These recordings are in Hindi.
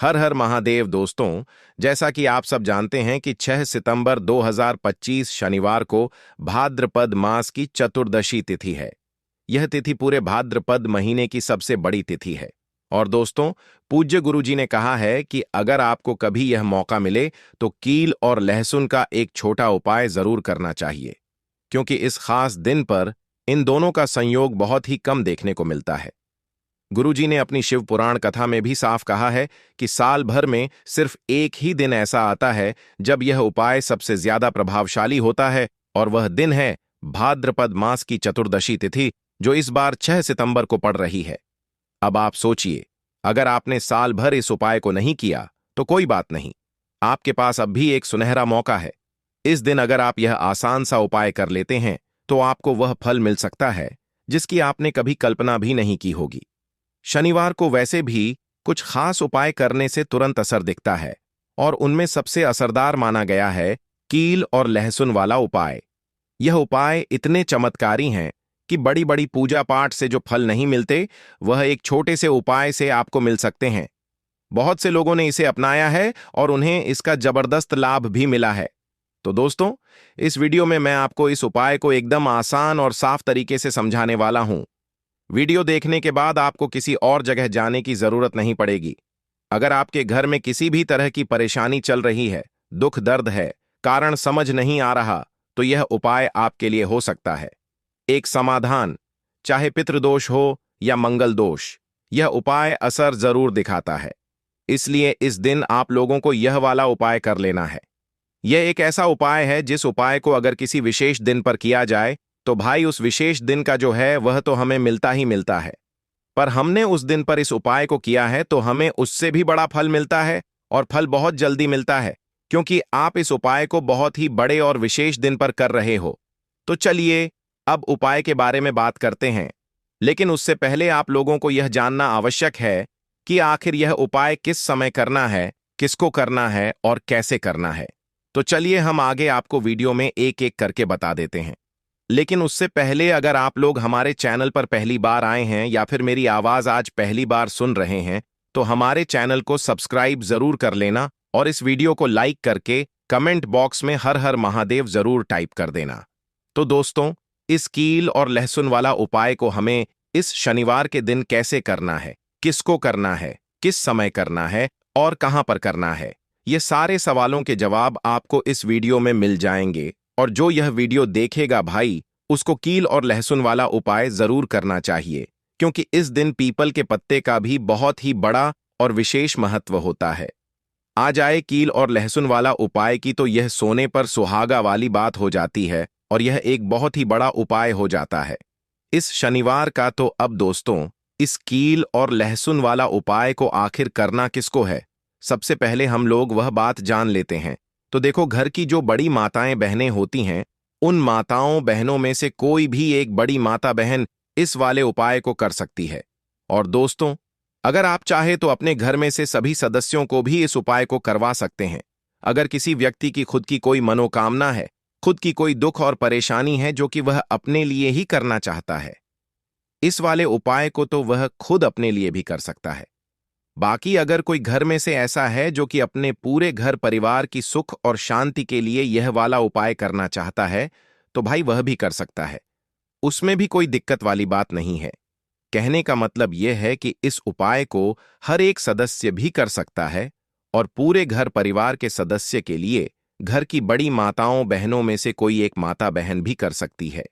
हर हर महादेव दोस्तों। जैसा कि आप सब जानते हैं कि 6 सितंबर 2025 शनिवार को भाद्रपद मास की चतुर्दशी तिथि है। यह तिथि पूरे भाद्रपद महीने की सबसे बड़ी तिथि है। और दोस्तों, पूज्य गुरुजी ने कहा है कि अगर आपको कभी यह मौका मिले तो कील और लहसुन का एक छोटा उपाय जरूर करना चाहिए, क्योंकि इस खास दिन पर इन दोनों का संयोग बहुत ही कम देखने को मिलता है। गुरुजी ने अपनी शिव पुराण कथा में भी साफ कहा है कि साल भर में सिर्फ एक ही दिन ऐसा आता है जब यह उपाय सबसे ज्यादा प्रभावशाली होता है, और वह दिन है भाद्रपद मास की चतुर्दशी तिथि, जो इस बार 6 सितंबर को पड़ रही है। अब आप सोचिए, अगर आपने साल भर इस उपाय को नहीं किया तो कोई बात नहीं, आपके पास अब भी एक सुनहरा मौका है। इस दिन अगर आप यह आसान सा उपाय कर लेते हैं तो आपको वह फल मिल सकता है जिसकी आपने कभी कल्पना भी नहीं की होगी। शनिवार को वैसे भी कुछ खास उपाय करने से तुरंत असर दिखता है, और उनमें सबसे असरदार माना गया है कील और लहसुन वाला उपाय। यह उपाय इतने चमत्कारी हैं कि बड़ी बड़ी पूजा पाठ से जो फल नहीं मिलते, वह एक छोटे से उपाय से आपको मिल सकते हैं। बहुत से लोगों ने इसे अपनाया है और उन्हें इसका जबरदस्त लाभ भी मिला है। तो दोस्तों, इस वीडियो में मैं आपको इस उपाय को एकदम आसान और साफ तरीके से समझाने वाला हूं। वीडियो देखने के बाद आपको किसी और जगह जाने की जरूरत नहीं पड़ेगी। अगर आपके घर में किसी भी तरह की परेशानी चल रही है, दुख दर्द है, कारण समझ नहीं आ रहा, तो यह उपाय आपके लिए हो सकता है। एक समाधान, चाहे पितृदोष हो या मंगल दोष, यह उपाय असर जरूर दिखाता है। इसलिए इस दिन आप लोगों को यह वाला उपाय कर लेना है। यह एक ऐसा उपाय है जिस उपाय को अगर किसी विशेष दिन पर किया जाए तो भाई उस विशेष दिन का जो है वह तो हमें मिलता ही मिलता है। पर हमने उस दिन पर इस उपाय को किया है तो हमें उससे भी बड़ा फल मिलता है, और फल बहुत जल्दी मिलता है, क्योंकि आप इस उपाय को बहुत ही बड़े और विशेष दिन पर कर रहे हो। तो चलिए अब उपाय के बारे में बात करते हैं, लेकिन उससे पहले आप लोगों को यह जानना आवश्यक है कि आखिर यह उपाय किस समय करना है, किसको करना है और कैसे करना है। तो चलिए हम आगे आपको वीडियो में एक एक करके बता देते हैं। लेकिन उससे पहले अगर आप लोग हमारे चैनल पर पहली बार आए हैं या फिर मेरी आवाज आज पहली बार सुन रहे हैं, तो हमारे चैनल को सब्सक्राइब जरूर कर लेना, और इस वीडियो को लाइक करके कमेंट बॉक्स में हर हर महादेव जरूर टाइप कर देना। तो दोस्तों, इस कील और लहसुन वाला उपाय को हमें इस शनिवार के दिन कैसे करना है, किसको करना है, किस समय करना है और कहां पर करना है, ये सारे सवालों के जवाब आपको इस वीडियो में मिल जाएंगे। और जो यह वीडियो देखेगा भाई, उसको कील और लहसुन वाला उपाय जरूर करना चाहिए, क्योंकि इस दिन पीपल के पत्ते का भी बहुत ही बड़ा और विशेष महत्व होता है। आ जाए कील और लहसुन वाला उपाय की, तो यह सोने पर सुहागा वाली बात हो जाती है, और यह एक बहुत ही बड़ा उपाय हो जाता है इस शनिवार का। तो अब दोस्तों, इस कील और लहसुन वाला उपाय को आखिर करना किसको है, सबसे पहले हम लोग वह बात जान लेते हैं। तो देखो, घर की जो बड़ी माताएं बहनें होती हैं, उन माताओं बहनों में से कोई भी एक बड़ी माता बहन इस वाले उपाय को कर सकती है। और दोस्तों, अगर आप चाहे तो अपने घर में से सभी सदस्यों को भी इस उपाय को करवा सकते हैं। अगर किसी व्यक्ति की खुद की कोई मनोकामना है, खुद की कोई दुख और परेशानी है जो कि वह अपने लिए ही करना चाहता है, इस वाले उपाय को तो वह खुद अपने लिए भी कर सकता है। बाकी अगर कोई घर में से ऐसा है जो कि अपने पूरे घर परिवार की सुख और शांति के लिए यह वाला उपाय करना चाहता है, तो भाई वह भी कर सकता है। उसमें भी कोई दिक्कत वाली बात नहीं है। कहने का मतलब यह है कि इस उपाय को हर एक सदस्य भी कर सकता है, और पूरे घर परिवार के सदस्य के लिए घर की बड़ी माताओं बहनों में से कोई एक माता बहन भी कर सकती है।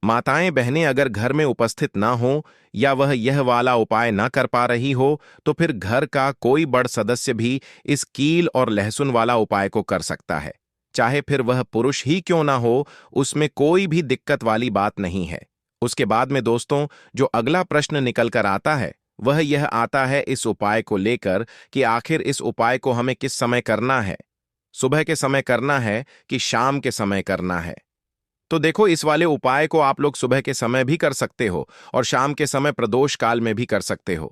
माताएं बहनें अगर घर में उपस्थित ना हो या वह यह वाला उपाय ना कर पा रही हो, तो फिर घर का कोई बड़ सदस्य भी इस कील और लहसुन वाला उपाय को कर सकता है। चाहे फिर वह पुरुष ही क्यों ना हो, उसमें कोई भी दिक्कत वाली बात नहीं है। उसके बाद में दोस्तों, जो अगला प्रश्न निकल कर आता है वह यह आता है इस उपाय को लेकर कि आखिर इस उपाय को हमें किस समय करना है, सुबह के समय करना है कि शाम के समय करना है। तो देखो, इस वाले उपाय को आप लोग सुबह के समय भी कर सकते हो और शाम के समय प्रदोष काल में भी कर सकते हो।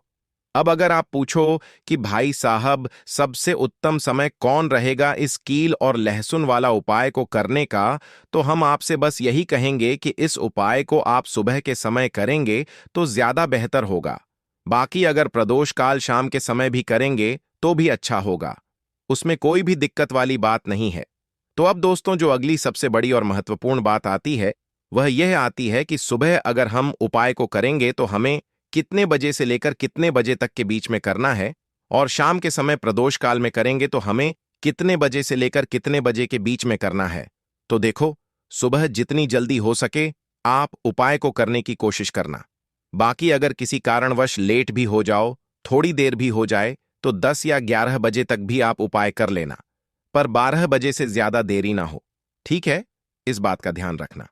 अब अगर आप पूछो कि भाई साहब सबसे उत्तम समय कौन रहेगा इस कील और लहसुन वाला उपाय को करने का, तो हम आपसे बस यही कहेंगे कि इस उपाय को आप सुबह के समय करेंगे तो ज्यादा बेहतर होगा। बाकी अगर प्रदोष काल शाम के समय भी करेंगे तो भी अच्छा होगा, उसमें कोई भी दिक्कत वाली बात नहीं है। तो अब दोस्तों, जो अगली सबसे बड़ी और महत्वपूर्ण बात आती है, वह यह आती है कि सुबह अगर हम उपाय को करेंगे तो हमें कितने बजे से लेकर कितने बजे तक के बीच में करना है, और शाम के समय प्रदोष काल में करेंगे तो हमें कितने बजे से लेकर कितने बजे के बीच में करना है। तो देखो, सुबह जितनी जल्दी हो सके आप उपाय को करने की कोशिश करना। बाकी अगर किसी कारणवश लेट भी हो जाओ, थोड़ी देर भी हो जाए, तो 10 या 11 बजे तक भी आप उपाय कर लेना, पर 12 बजे से ज्यादा देरी ना हो। ठीक है, इस बात का ध्यान रखना।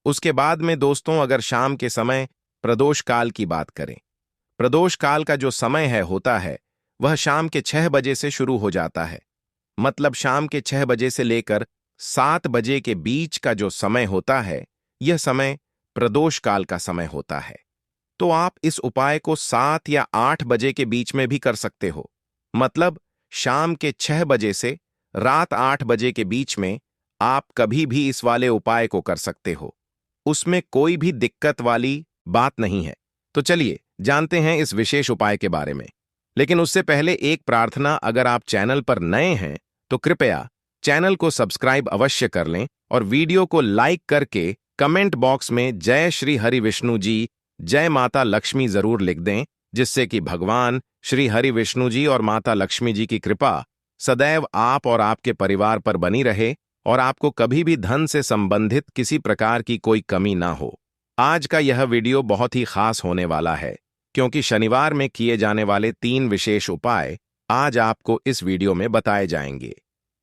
उसके बाद में दोस्तों, अगर शाम के समय प्रदोष काल की बात करें, प्रदोष काल का जो समय होता है वह शाम के 6 बजे से शुरू हो जाता है। मतलब शाम के 6 बजे से लेकर 7 बजे के बीच का जो समय होता है, यह समय प्रदोष काल का समय होता है। तो आप इस उपाय को 7 या 8 बजे के बीच में भी कर सकते हो। मतलब शाम के 6 बजे से रात 8 बजे के बीच में आप कभी भी इस वाले उपाय को कर सकते हो, उसमें कोई भी दिक्कत वाली बात नहीं है। तो चलिए जानते हैं इस विशेष उपाय के बारे में। लेकिन उससे पहले एक प्रार्थना, अगर आप चैनल पर नए हैं तो कृपया चैनल को सब्सक्राइब अवश्य कर लें और वीडियो को लाइक करके कमेंट बॉक्स में जय श्री हरि विष्णु जी, जय माता लक्ष्मी जरूर लिख दें, जिससे कि भगवान श्री हरि विष्णु जी और माता लक्ष्मी जी की कृपा सदैव आप और आपके परिवार पर बनी रहे और आपको कभी भी धन से संबंधित किसी प्रकार की कोई कमी ना हो। आज का यह वीडियो बहुत ही खास होने वाला है, क्योंकि शनिवार में किए जाने वाले 3 विशेष उपाय आज आपको इस वीडियो में बताए जाएंगे।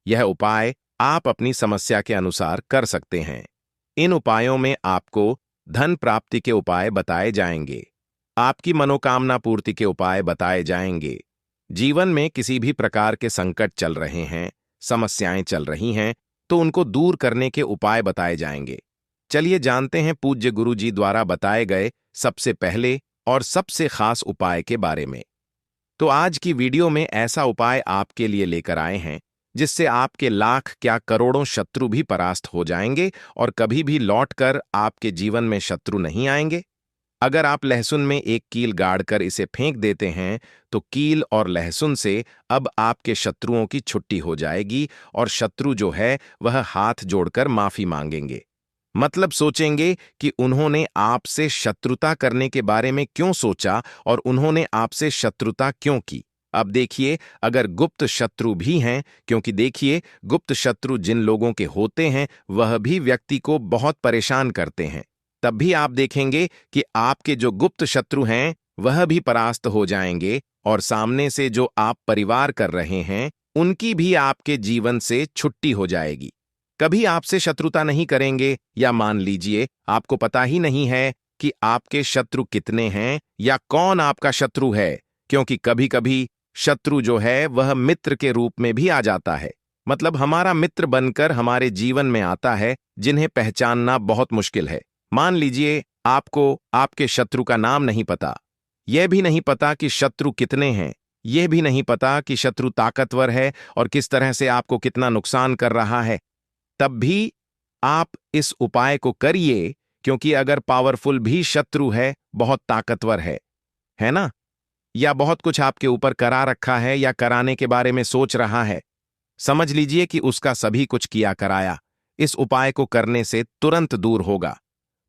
यह उपाय आप अपनी समस्या के अनुसार कर सकते हैं। इन उपायों में आपको धन प्राप्ति के उपाय बताए जाएंगे, आपकी मनोकामना पूर्ति के उपाय बताए जाएंगे, जीवन में किसी भी प्रकार के संकट चल रहे हैं, समस्याएं चल रही हैं, तो उनको दूर करने के उपाय बताए जाएंगे। चलिए जानते हैं पूज्य गुरु जी द्वारा बताए गए सबसे पहले और सबसे खास उपाय के बारे में। तो आज की वीडियो में ऐसा उपाय आपके लिए लेकर आए हैं जिससे आपके लाख क्या करोड़ों शत्रु भी परास्त हो जाएंगे और कभी भी लौटकर आपके जीवन में शत्रु नहीं आएंगे। अगर आप लहसुन में एक कील गाड़कर इसे फेंक देते हैं तो कील और लहसुन से अब आपके शत्रुओं की छुट्टी हो जाएगी और शत्रु जो है वह हाथ जोड़कर माफी मांगेंगे। मतलब सोचेंगे कि उन्होंने आपसे शत्रुता करने के बारे में क्यों सोचा और उन्होंने आपसे शत्रुता क्यों की। अब देखिए, अगर गुप्त शत्रु भी हैं, क्योंकि देखिए गुप्त शत्रु जिन लोगों के होते हैं वह भी व्यक्ति को बहुत परेशान करते हैं, तब भी आप देखेंगे कि आपके जो गुप्त शत्रु हैं वह भी परास्त हो जाएंगे और सामने से जो आप परिवार कर रहे हैं उनकी भी आपके जीवन से छुट्टी हो जाएगी। कभी आपसे शत्रुता नहीं करेंगे, या मान लीजिए आपको पता ही नहीं है कि आपके शत्रु कितने हैं या कौन आपका शत्रु है, क्योंकि कभी कभी शत्रु जो है वह मित्र के रूप में भी आ जाता है। मतलब हमारा मित्र बनकर हमारे जीवन में आता है, जिन्हें पहचानना बहुत मुश्किल है। मान लीजिए आपको आपके शत्रु का नाम नहीं पता, यह भी नहीं पता कि शत्रु कितने हैं, यह भी नहीं पता कि शत्रु ताकतवर है और किस तरह से आपको कितना नुकसान कर रहा है, तब भी आप इस उपाय को करिए, क्योंकि अगर पावरफुल भी शत्रु है, बहुत ताकतवर है ना, या बहुत कुछ आपके ऊपर करा रखा है या कराने के बारे में सोच रहा है, समझ लीजिए कि उसका सभी कुछ किया कराया इस उपाय को करने से तुरंत दूर होगा।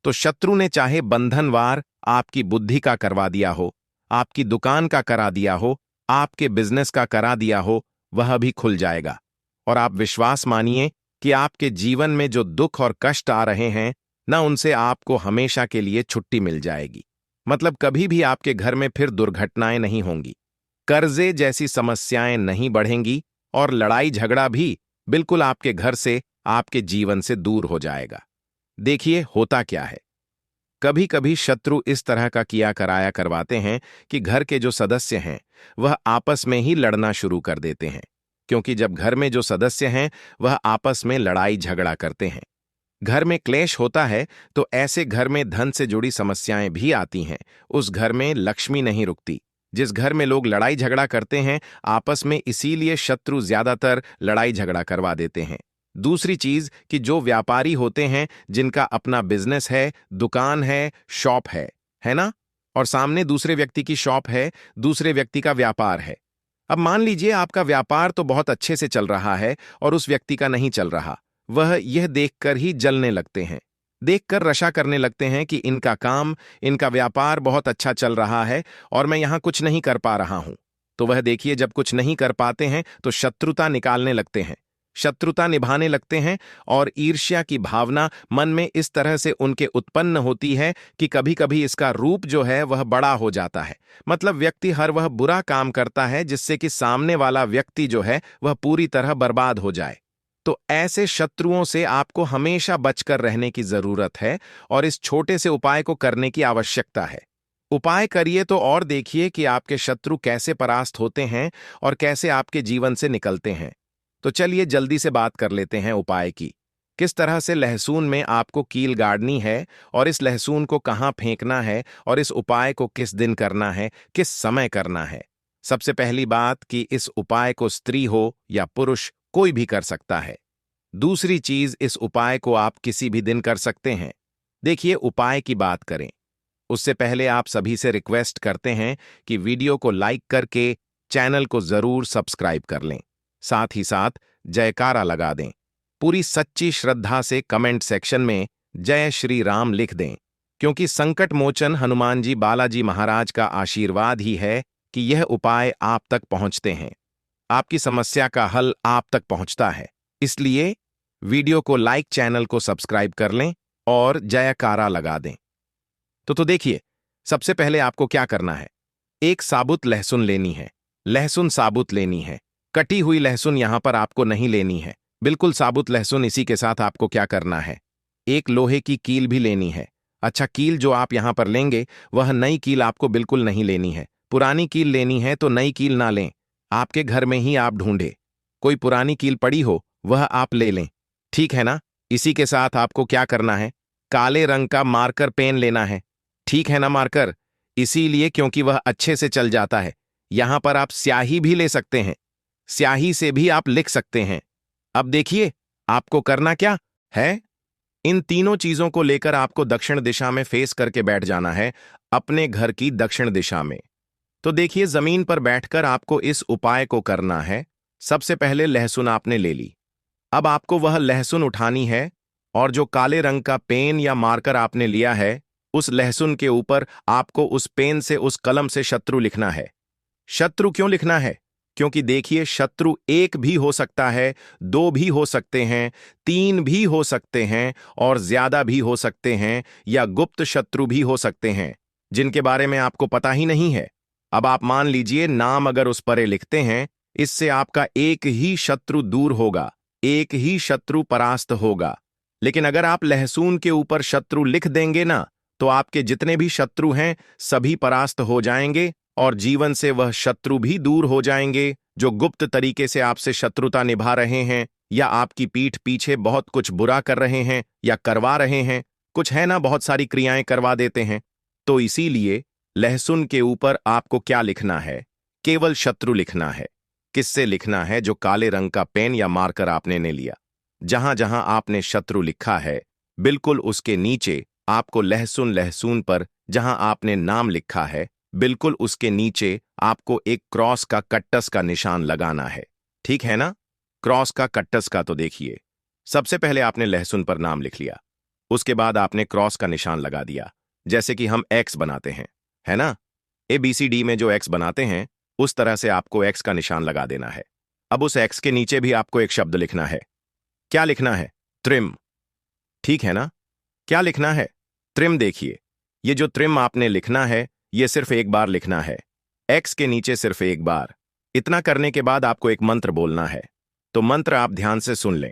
तो शत्रु ने चाहे बंधनवार आपकी बुद्धि का करवा दिया हो, आपकी दुकान का करा दिया हो, आपके बिजनेस का करा दिया हो, वह भी खुल जाएगा। और आप विश्वास मानिए कि आपके जीवन में जो दुख और कष्ट आ रहे हैं ना, उनसे आपको हमेशा के लिए छुट्टी मिल जाएगी। मतलब कभी भी आपके घर में फिर दुर्घटनाएं नहीं होंगी, कर्जे जैसी समस्याएं नहीं बढ़ेंगी और लड़ाई झगड़ा भी बिल्कुल आपके घर से, आपके जीवन से दूर हो जाएगा। देखिए होता क्या है, कभी कभी शत्रु इस तरह का किया कराया करवाते हैं कि घर के जो सदस्य हैं वह आपस में ही लड़ना शुरू कर देते हैं, क्योंकि जब घर में जो सदस्य हैं वह आपस में लड़ाई झगड़ा करते हैं, घर में क्लेश होता है, तो ऐसे घर में धन से जुड़ी समस्याएं भी आती हैं। उस घर में लक्ष्मी नहीं रुकती। जिस घर में लोग लड़ाई झगड़ा करते हैं आपस में, इसीलिए शत्रु ज्यादातर लड़ाई झगड़ा करवा देते हैं। दूसरी चीज कि जो व्यापारी होते हैं, जिनका अपना बिजनेस है, दुकान है, शॉप है ना, और सामने दूसरे व्यक्ति की शॉप है, दूसरे व्यक्ति का व्यापार है, अब मान लीजिए आपका व्यापार तो बहुत अच्छे से चल रहा है और उस व्यक्ति का नहीं चल रहा। वह यह देखकर ही जलने लगते हैं, देखकर रशा करने लगते हैं कि इनका काम, इनका व्यापार बहुत अच्छा चल रहा है और मैं यहां कुछ नहीं कर पा रहा हूं। तो वह देखिए, जब कुछ नहीं कर पाते हैं तो शत्रुता निकालने लगते हैं, शत्रुता निभाने लगते हैं, और ईर्ष्या की भावना मन में इस तरह से उनके उत्पन्न होती है कि कभी कभी इसका रूप जो है वह बड़ा हो जाता है। मतलब व्यक्ति हर वह बुरा काम करता है जिससे कि सामने वाला व्यक्ति जो है वह पूरी तरह बर्बाद हो जाए। तो ऐसे शत्रुओं से आपको हमेशा बचकर रहने की जरूरत है और इस छोटे से उपाय को करने की आवश्यकता है। उपाय करिए तो और देखिए कि आपके शत्रु कैसे परास्त होते हैं और कैसे आपके जीवन से निकलते हैं। तो चलिए जल्दी से बात कर लेते हैं उपाय की। किस तरह से लहसुन में आपको कील गाड़नी है और इस लहसुन को कहाँ फेंकना है और इस उपाय को किस दिन करना है, किस समय करना है। सबसे पहली बात कि इस उपाय को स्त्री हो या पुरुष कोई भी कर सकता है। दूसरी चीज, इस उपाय को आप किसी भी दिन कर सकते हैं। देखिए, उपाय की बात करें उससे पहले आप सभी से रिक्वेस्ट करते हैं कि वीडियो को लाइक करके चैनल को जरूर सब्सक्राइब कर लें, साथ ही साथ जयकारा लगा दें। पूरी सच्ची श्रद्धा से कमेंट सेक्शन में जय श्री राम लिख दें, क्योंकि संकट मोचन हनुमान जी बालाजी महाराज का आशीर्वाद ही है कि यह उपाय आप तक पहुंचते हैं, आपकी समस्या का हल आप तक पहुंचता है। इसलिए वीडियो को लाइक, चैनल को सब्सक्राइब कर लें और जयकारा लगा दें। तो देखिए, सबसे पहले आपको क्या करना है। एक साबुत लहसुन लेनी है, लहसुन साबुत लेनी है, कटी हुई लहसुन यहां पर आपको नहीं लेनी है, बिल्कुल साबुत लहसुन। इसी के साथ आपको क्या करना है, एक लोहे की कील भी लेनी है। अच्छा, कील जो आप यहां पर लेंगे वह नई कील आपको बिल्कुल नहीं लेनी है। पुरानी कील लेनी है तो नई कील ना लें, आपके घर में ही आप ढूंढे कोई पुरानी कील पड़ी हो वह आप ले लें, ठीक है ना। इसी के साथ आपको क्या करना है, काले रंग का मार्कर पेन लेना है, ठीक है ना। मार्कर इसीलिए क्योंकि वह अच्छे से चल जाता है। यहां पर आप स्याही भी ले सकते हैं, स्याही से भी आप लिख सकते हैं। अब देखिए, आपको करना क्या है, इन तीनों चीजों को लेकर आपको दक्षिण दिशा में फेस करके बैठ जाना है, अपने घर की दक्षिण दिशा में। तो देखिए, जमीन पर बैठकर आपको इस उपाय को करना है। सबसे पहले लहसुन आपने ले ली, अब आपको वह लहसुन उठानी है और जो काले रंग का पेन या मार्कर आपने लिया है, उस लहसुन के ऊपर आपको उस पेन से, उस कलम से शत्रु लिखना है। शत्रु क्यों लिखना है, क्योंकि देखिए, शत्रु एक भी हो सकता है, दो भी हो सकते हैं, तीन भी हो सकते हैं और ज्यादा भी हो सकते हैं, या गुप्त शत्रु भी हो सकते हैं जिनके बारे में आपको पता ही नहीं है। अब आप मान लीजिए, नाम अगर उस पर लिखते हैं, इससे आपका एक ही शत्रु दूर होगा, एक ही शत्रु परास्त होगा। लेकिन अगर आप लहसुन के ऊपर शत्रु लिख देंगे ना, तो आपके जितने भी शत्रु हैं सभी परास्त हो जाएंगे और जीवन से वह शत्रु भी दूर हो जाएंगे जो गुप्त तरीके से आपसे शत्रुता निभा रहे हैं, या आपकी पीठ पीछे बहुत कुछ बुरा कर रहे हैं या करवा रहे हैं। कुछ है ना, बहुत सारी क्रियाएं करवा देते हैं। तो इसीलिए लहसुन के ऊपर आपको क्या लिखना है, केवल शत्रु लिखना है। किससे लिखना है, जो काले रंग का पेन या मार्कर आपने ने लिया, जहां जहां आपने शत्रु लिखा है बिल्कुल उसके नीचे आपको लहसुन, लहसुन पर जहां आपने नाम लिखा है बिल्कुल उसके नीचे आपको एक क्रॉस का, कट्टस का निशान लगाना है, ठीक है ना। क्रॉस का, कट्टस का। तो देखिए, सबसे पहले आपने लहसुन पर नाम लिख लिया, उसके बाद आपने क्रॉस का निशान लगा दिया, जैसे कि हम एक्स बनाते हैं, है ना। ABCD में जो एक्स बनाते हैं उस तरह से आपको एक्स का निशान लगा देना है। अब उस एक्स के नीचे भी आपको एक शब्द लिखना है। क्या लिखना है, त्रिम, ठीक है ना। क्या लिखना है, त्रिम। देखिए, ये जो त्रिम आपने लिखना है ये सिर्फ एक बार लिखना है, एक्स के नीचे सिर्फ एक बार। इतना करने के बाद आपको एक मंत्र बोलना है। तो मंत्र आप ध्यान से सुन लें,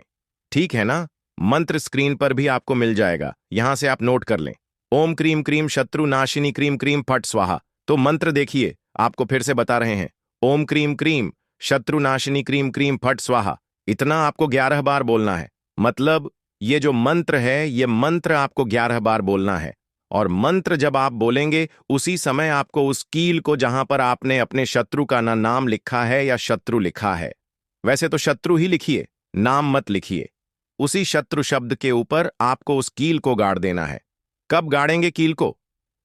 ठीक है ना। मंत्र स्क्रीन पर भी आपको मिल जाएगा, यहां से आप नोट कर लें। ओम क्रीम क्रीम शत्रु नाशिनी क्रीम क्रीम फट स्वाहा। तो मंत्र देखिए, आपको फिर से बता रहे हैं, ओम क्रीम क्रीम शत्रु नाशिनी क्रीम क्रीम फट स्वाहा। इतना आपको 11 बार बोलना है। मतलब ये जो मंत्र है, ये मंत्र आपको 11 बार बोलना है। और मंत्र जब आप बोलेंगे उसी समय आपको उस कील को, जहां पर आपने अपने शत्रु का ना नाम लिखा है या शत्रु लिखा है, वैसे तो शत्रु ही लिखिए, नाम मत लिखिए, उसी शत्रु शब्द के ऊपर आपको उस कील को गाड़ देना है। कब गाड़ेंगे कील को,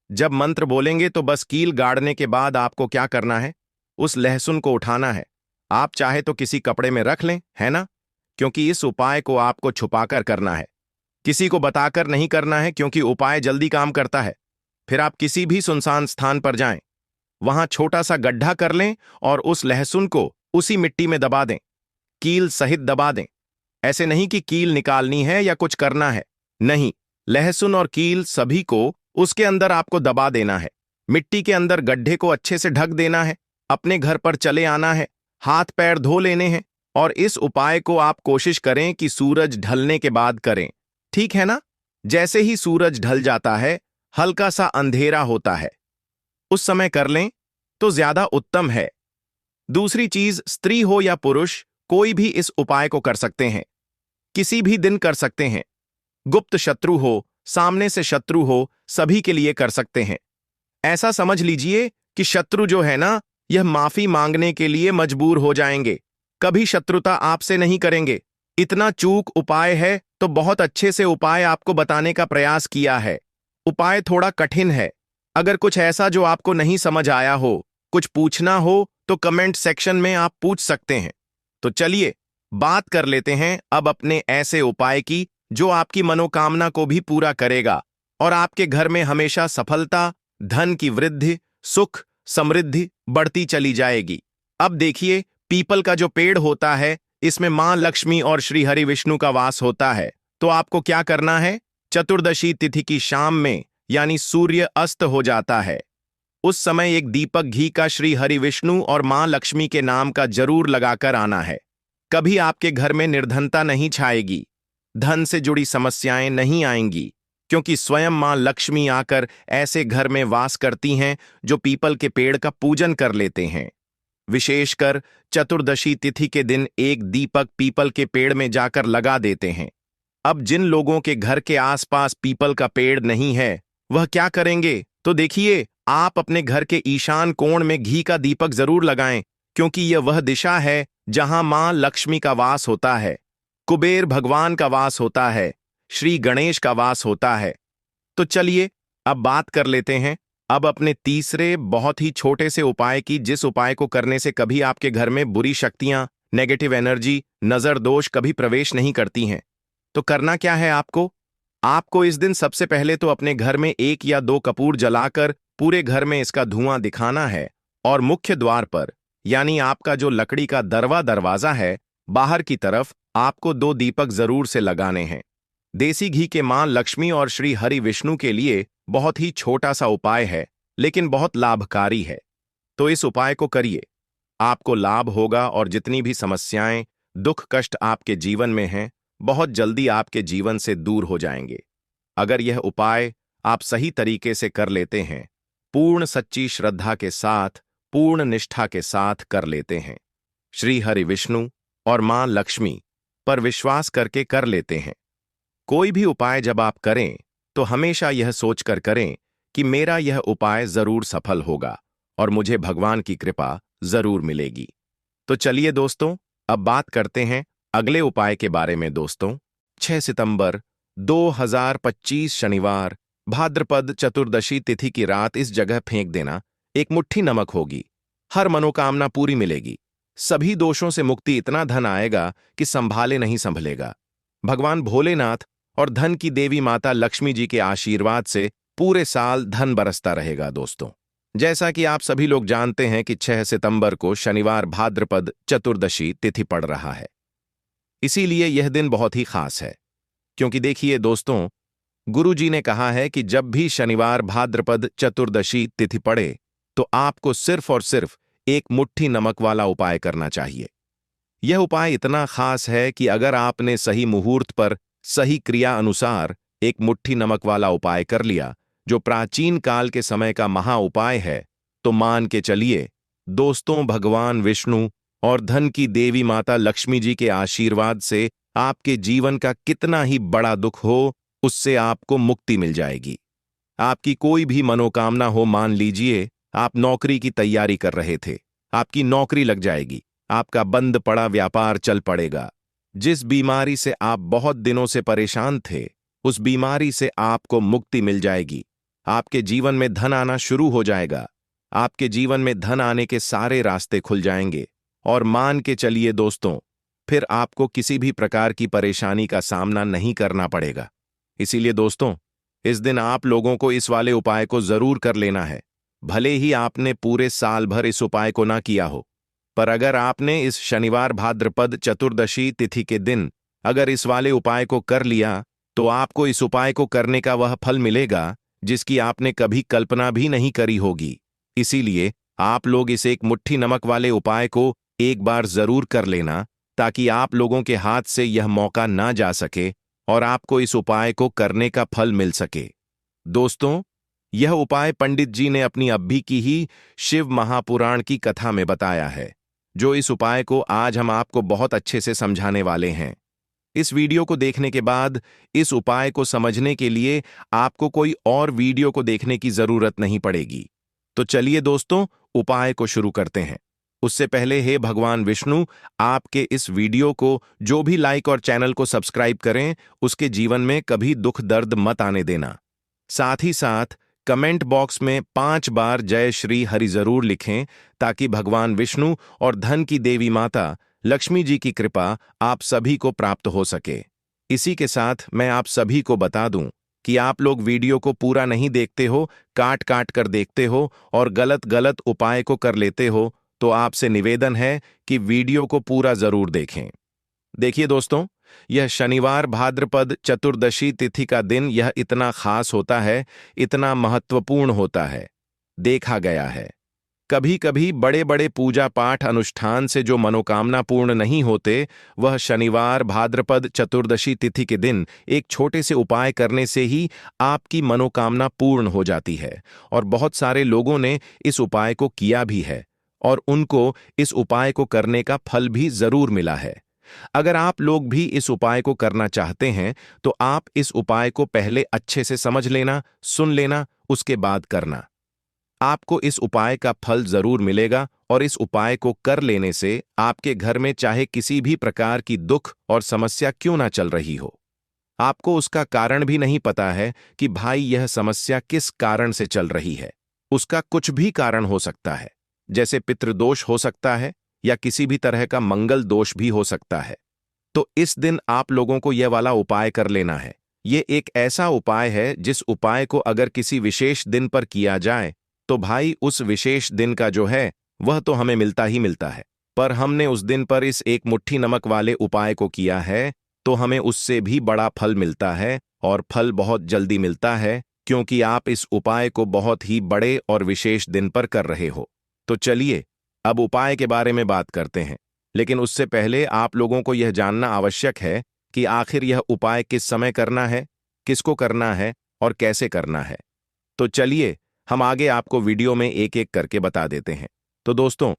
जब मंत्र बोलेंगे। तो बस कील गाड़ने के बाद आपको क्या करना है, उस लहसुन को उठाना है। आप चाहे तो किसी कपड़े में रख लें, है ना? क्योंकि इस उपाय को आपको छुपाकर करना है, किसी को बताकर नहीं करना है, क्योंकि उपाय जल्दी काम करता है। फिर आप किसी भी सुनसान स्थान पर जाएं, वहां छोटा सा गड्ढा कर लें और उस लहसुन को उसी मिट्टी में दबा दें, कील सहित दबा दें। ऐसे नहीं कि कील निकालनी है या कुछ करना है, नहीं, लहसुन और कील सभी को उसके अंदर आपको दबा देना है। मिट्टी के अंदर गड्ढे को अच्छे से ढक देना है। अपने घर पर चले आना है, हाथ पैर धो लेने हैं, और इस उपाय को आप कोशिश करें कि सूरज ढलने के बाद करें, ठीक है ना? जैसे ही सूरज ढल जाता है, हल्का सा अंधेरा होता है, उस समय कर लें तो ज्यादा उत्तम है। दूसरी चीज, स्त्री हो या पुरुष, कोई भी इस उपाय को कर सकते हैं, किसी भी दिन कर सकते हैं। गुप्त शत्रु हो, सामने से शत्रु हो, सभी के लिए कर सकते हैं। ऐसा समझ लीजिए कि शत्रु जो है ना, यह माफी मांगने के लिए मजबूर हो जाएंगे, कभी शत्रुता आपसे नहीं करेंगे। इतना चूक उपाय है तो बहुत अच्छे से उपाय आपको बताने का प्रयास किया है। उपाय थोड़ा कठिन है। अगर कुछ ऐसा जो आपको नहीं समझ आया हो, कुछ पूछना हो, तो कमेंट सेक्शन में आप पूछ सकते हैं। तो चलिए बात कर लेते हैं अब अपने ऐसे उपाय की जो आपकी मनोकामना को भी पूरा करेगा और आपके घर में हमेशा सफलता, धन की वृद्धि, सुख, समृद्धि बढ़ती चली जाएगी। अब देखिए, पीपल का जो पेड़ होता है, इसमें मां लक्ष्मी और श्री हरि विष्णु का वास होता है। तो आपको क्या करना है? चतुर्दशी तिथि की शाम में, यानी सूर्य अस्त हो जाता है, उस समय एक दीपक घी का श्री हरि विष्णु और मां लक्ष्मी के नाम का जरूर लगाकर आना है। कभी आपके घर में निर्धनता नहीं छाएगी, धन से जुड़ी समस्याएं नहीं आएंगी, क्योंकि स्वयं मां लक्ष्मी आकर ऐसे घर में वास करती हैं जो पीपल के पेड़ का पूजन कर लेते हैं। विशेषकर चतुर्दशी तिथि के दिन एक दीपक पीपल के पेड़ में जाकर लगा देते हैं। अब जिन लोगों के घर के आसपास पीपल का पेड़ नहीं है, वह क्या करेंगे? तो देखिए, आप अपने घर के ईशान कोण में घी का दीपक जरूर लगाएं, क्योंकि यह वह दिशा है जहां मां लक्ष्मी का वास होता है, कुबेर भगवान का वास होता है, श्री गणेश का वास होता है। तो चलिए अब बात कर लेते हैं अब अपने तीसरे बहुत ही छोटे से उपाय की, जिस उपाय को करने से कभी आपके घर में बुरी शक्तियां, नेगेटिव एनर्जी, नजर दोष कभी प्रवेश नहीं करती हैं। तो करना क्या है आपको इस दिन सबसे पहले तो अपने घर में 1 या 2 कपूर जलाकर पूरे घर में इसका धुआं दिखाना है, और मुख्य द्वार पर, यानी आपका जो लकड़ी का दरवाजा है, बाहर की तरफ आपको 2 दीपक जरूर से लगाने हैं। देसी घी के मां लक्ष्मी और श्री हरि विष्णु के लिए बहुत ही छोटा सा उपाय है, लेकिन बहुत लाभकारी है। तो इस उपाय को करिए, आपको लाभ होगा और जितनी भी समस्याएं, दुख कष्ट आपके जीवन में हैं, बहुत जल्दी आपके जीवन से दूर हो जाएंगे। अगर यह उपाय आप सही तरीके से कर लेते हैं, पूर्ण सच्ची श्रद्धा के साथ, पूर्ण निष्ठा के साथ कर लेते हैं, श्री हरि विष्णु और मां लक्ष्मी पर विश्वास करके कर लेते हैं, कोई भी उपाय जब आप करें तो हमेशा यह सोचकर करें कि मेरा यह उपाय जरूर सफल होगा और मुझे भगवान की कृपा जरूर मिलेगी। तो चलिए दोस्तों, अब बात करते हैं अगले उपाय के बारे में। दोस्तों, 6 सितंबर 2025 शनिवार, भाद्रपद चतुर्दशी तिथि की रात इस जगह फेंक देना। एक मुट्ठी नमक होगी, हर मनोकामना पूरी मिलेगी, सभी दोषों से मुक्ति, इतना धन आएगा कि संभाले नहीं संभलेगा। भगवान भोलेनाथ और धन की देवी माता लक्ष्मी जी के आशीर्वाद से पूरे साल धन बरसता रहेगा। दोस्तों, जैसा कि आप सभी लोग जानते हैं कि 6 सितंबर को शनिवार भाद्रपद चतुर्दशी तिथि पड़ रहा है, इसीलिए यह दिन बहुत ही खास है। क्योंकि देखिए दोस्तों, गुरु जी ने कहा है कि जब भी शनिवार भाद्रपद चतुर्दशी तिथि पड़े तो आपको सिर्फ और सिर्फ एक मुट्ठी नमक वाला उपाय करना चाहिए। यह उपाय इतना खास है कि अगर आपने सही मुहूर्त पर सही क्रिया अनुसार एक मुट्ठी नमक वाला उपाय कर लिया, जो प्राचीन काल के समय का महा उपाय है, तो मान के चलिए दोस्तों, भगवान विष्णु और धन की देवी माता लक्ष्मी जी के आशीर्वाद से आपके जीवन का कितना ही बड़ा दुख हो, उससे आपको मुक्ति मिल जाएगी। आपकी कोई भी मनोकामना हो, मान लीजिए आप नौकरी की तैयारी कर रहे थे, आपकी नौकरी लग जाएगी, आपका बंद पड़ा व्यापार चल पड़ेगा, जिस बीमारी से आप बहुत दिनों से परेशान थे, उस बीमारी से आपको मुक्ति मिल जाएगी, आपके जीवन में धन आना शुरू हो जाएगा, आपके जीवन में धन आने के सारे रास्ते खुल जाएंगे। और मान के चलिए दोस्तों, फिर आपको किसी भी प्रकार की परेशानी का सामना नहीं करना पड़ेगा। इसीलिए दोस्तों, इस दिन आप लोगों को इस वाले उपाय को जरूर कर लेना है। भले ही आपने पूरे साल भर इस उपाय को ना किया हो, पर अगर आपने इस शनिवार भाद्रपद चतुर्दशी तिथि के दिन अगर इस वाले उपाय को कर लिया, तो आपको इस उपाय को करने का वह फल मिलेगा जिसकी आपने कभी कल्पना भी नहीं करी होगी। इसीलिए आप लोग इस एक मुट्ठी नमक वाले उपाय को एक बार जरूर कर लेना, ताकि आप लोगों के हाथ से यह मौका ना जा सके और आपको इस उपाय को करने का फल मिल सके। दोस्तों, यह उपाय पंडित जी ने अपनी अभी की ही शिव महापुराण की कथा में बताया है, जो इस उपाय को आज हम आपको बहुत अच्छे से समझाने वाले हैं। इस वीडियो को देखने के बाद इस उपाय को समझने के लिए आपको कोई और वीडियो को देखने की जरूरत नहीं पड़ेगी। तो चलिए दोस्तों, उपाय को शुरू करते हैं। उससे पहले हे भगवान विष्णु, आपके इस वीडियो को जो भी लाइक और चैनल को सब्सक्राइब करें, उसके जीवन में कभी दुख दर्द मत आने देना। साथ ही साथ कमेंट बॉक्स में 5 बार जय श्री हरि जरूर लिखें, ताकि भगवान विष्णु और धन की देवी माता लक्ष्मी जी की कृपा आप सभी को प्राप्त हो सके। इसी के साथ मैं आप सभी को बता दूं कि आप लोग वीडियो को पूरा नहीं देखते हो, काट काट कर देखते हो और गलत गलत उपाय को कर लेते हो, तो आपसे निवेदन है कि वीडियो को पूरा जरूर देखें। देखिए दोस्तों, यह शनिवार भाद्रपद चतुर्दशी तिथि का दिन यह इतना खास होता है, इतना महत्वपूर्ण होता है। देखा गया है, कभी कभी बड़े बड़े पूजा पाठ अनुष्ठान से जो मनोकामना पूर्ण नहीं होते, वह शनिवार भाद्रपद चतुर्दशी तिथि के दिन एक छोटे से उपाय करने से ही आपकी मनोकामना पूर्ण हो जाती है। और बहुत सारे लोगों ने इस उपाय को किया भी है और उनको इस उपाय को करने का फल भी जरूर मिला है। अगर आप लोग भी इस उपाय को करना चाहते हैं, तो आप इस उपाय को पहले अच्छे से समझ लेना, सुन लेना, उसके बाद करना। आपको इस उपाय का फल जरूर मिलेगा और इस उपाय को कर लेने से आपके घर में चाहे किसी भी प्रकार की दुख और समस्या क्यों ना चल रही हो, आपको उसका कारण भी नहीं पता है कि भाई यह समस्या किस कारण से चल रही है। उसका कुछ भी कारण हो सकता है, जैसे पितृदोष हो सकता है या किसी भी तरह का मंगल दोष भी हो सकता है। तो इस दिन आप लोगों को यह वाला उपाय कर लेना है। ये एक ऐसा उपाय है जिस उपाय को अगर किसी विशेष दिन पर किया जाए, तो भाई उस विशेष दिन का जो है वह तो हमें मिलता ही मिलता है। पर हमने उस दिन पर इस एक मुट्ठी नमक वाले उपाय को किया है, तो हमें उससे भी बड़ा फल मिलता है और फल बहुत जल्दी मिलता है, क्योंकि आप इस उपाय को बहुत ही बड़े और विशेष दिन पर कर रहे हो। तो चलिए अब उपाय के बारे में बात करते हैं, लेकिन उससे पहले आप लोगों को यह जानना आवश्यक है कि आखिर यह उपाय किस समय करना है, किसको करना है और कैसे करना है। तो चलिए हम आगे आपको वीडियो में एक एक करके बता देते हैं। तो दोस्तों,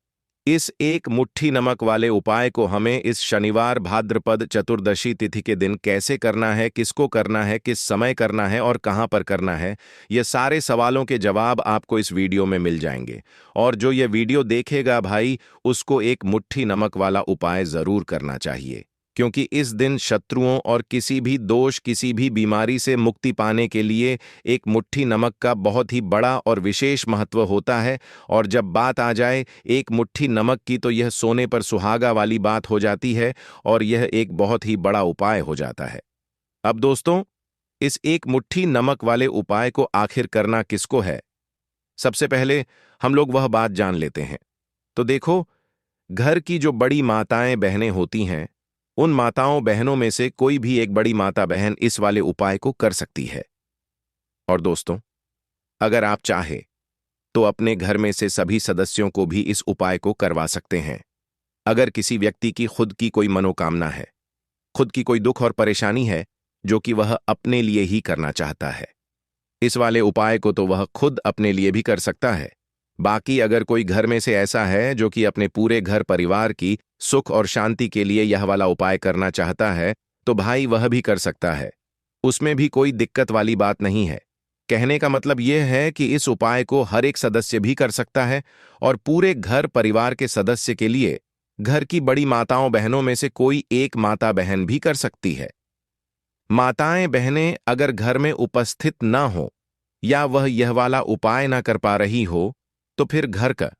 इस एक मुट्ठी नमक वाले उपाय को हमें इस शनिवार भाद्रपद चतुर्दशी तिथि के दिन कैसे करना है, किसको करना है, किस समय करना है और कहां पर करना है, ये सारे सवालों के जवाब आपको इस वीडियो में मिल जाएंगे। और जो ये वीडियो देखेगा भाई, उसको एक मुट्ठी नमक वाला उपाय जरूर करना चाहिए, क्योंकि इस दिन शत्रुओं और किसी भी दोष, किसी भी बीमारी से मुक्ति पाने के लिए एक मुट्ठी नमक का बहुत ही बड़ा और विशेष महत्व होता है। और जब बात आ जाए एक मुट्ठी नमक की, तो यह सोने पर सुहागा वाली बात हो जाती है और यह एक बहुत ही बड़ा उपाय हो जाता है। अब दोस्तों, इस एक मुट्ठी नमक वाले उपाय को आखिर करना किसको है, सबसे पहले हम लोग वह बात जान लेते हैं। तो देखो, घर की जो बड़ी माताएं बहनें होती हैं, उन माताओं बहनों में से कोई भी एक बड़ी माता बहन इस वाले उपाय को कर सकती है। और दोस्तों, अगर आप चाहे तो अपने घर में से सभी सदस्यों को भी इस उपाय को करवा सकते हैं। अगर किसी व्यक्ति की खुद की कोई मनोकामना है, खुद की कोई दुख और परेशानी है जो कि वह अपने लिए ही करना चाहता है, इस वाले उपाय को तो वह खुद अपने लिए भी कर सकता है। बाकी अगर कोई घर में से ऐसा है जो कि अपने पूरे घर परिवार की सुख और शांति के लिए यह वाला उपाय करना चाहता है, तो भाई वह भी कर सकता है। उसमें भी कोई दिक्कत वाली बात नहीं है। कहने का मतलब यह है कि इस उपाय को हर एक सदस्य भी कर सकता है और पूरे घर परिवार के सदस्य के लिए घर की बड़ी माताओं बहनों में से कोई एक माता बहन भी कर सकती है। माताएं बहनें अगर घर में उपस्थित ना हो या वह यह वाला उपाय ना कर पा रही हो, तो फिर घर का